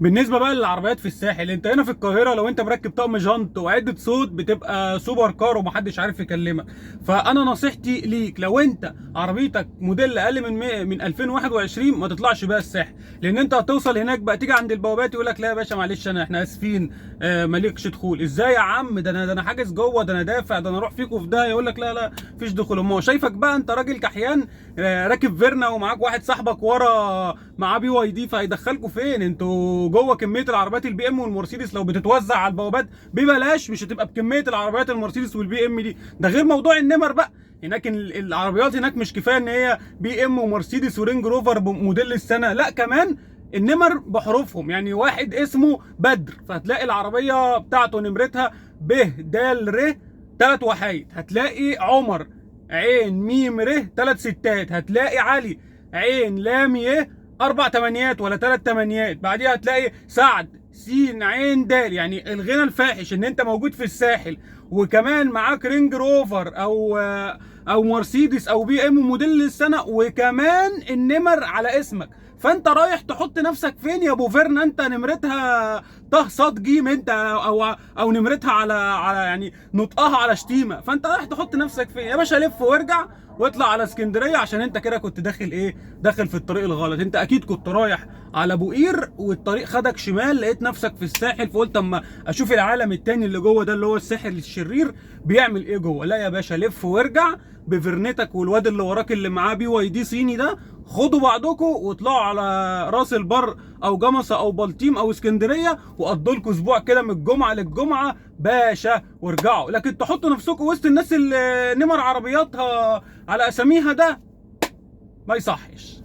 بالنسبه بقى للعربيات في الساحل، انت هنا في القاهره لو انت مركب طقم جنط وعده صوت بتبقى سوبر كار ومحدش عارف يكلمك. فانا نصيحتي ليك لو انت عربيتك موديل اقل من 2021 ما تطلعش بقى الساحل، لان انت هتوصل هناك بقى تيجي عند البوابات يقول لك لا يا باشا معلش احنا اسفين، مالكش دخول. ازاي يا عم؟ ده انا حاجز جوه، ده انا دافع، ده انا اروح فيكوا في ده. يقول لك لا لا مفيش دخول. هو شايفك بقى انت راجل كحيان راكب فيرنا ومعاك واحد صاحبك ورا معاه BYD، فهيدخلكوا فين؟ انتوا جوه كميه العربيات البي ام والمرسيدس لو بتتوزع على البوابات ببلاش مش هتبقى بكميه العربيات المرسيدس والبي ام دي. ده غير موضوع النمر بقى. هناك العربيات هناك مش كفايه ان هي بي ام ومرسيدس ورينج روفر موديل السنه، لا كمان النمر بحروفهم. يعني واحد اسمه بدر فهتلاقي العربيه بتاعته نمرتها ب د ر 3 وحايد. هتلاقي عمر عين ميم ر 3 ستات. هتلاقي علي عين لام ي 4 تمانيات ولا 3 تمانيات. بعديها هتلاقي سعد سين عين دال. يعني الغنى الفاحش ان انت موجود في الساحل وكمان معاك رينج روفر او مرسيدس او بي ام موديل السنه وكمان النمر على اسمك. فانت رايح تحط نفسك فين يا ابو فيرنا؟ انت نمرتها طه صاد جيم انت، او نمرتها على يعني نطقها على شتيمه. فانت رايح تحط نفسك فين يا باشا؟ لف وارجع واطلع على اسكندريه، عشان انت كده كنت داخل ايه؟ داخل في الطريق الغلط. انت اكيد كنت رايح على ابو قير والطريق خدك شمال، لقيت نفسك في الساحل فقلت اما اشوف العالم التاني اللي جوه ده اللي هو الساحل الشرير بيعمل ايه جوه. لا يا باشا، لف وارجع بفرنتك والواد اللي وراك اللي معاه BYD صيني ده، خدوا بعضكم واطلعوا على راس البر او جمصه او بلطيم او اسكندريه وقضوا لكم اسبوع كده من الجمعه للجمعه باشا وارجعوا. لكن تحطوا نفسكم وسط الناس اللي نمر عربياتها على اساميها ده ما يصحش.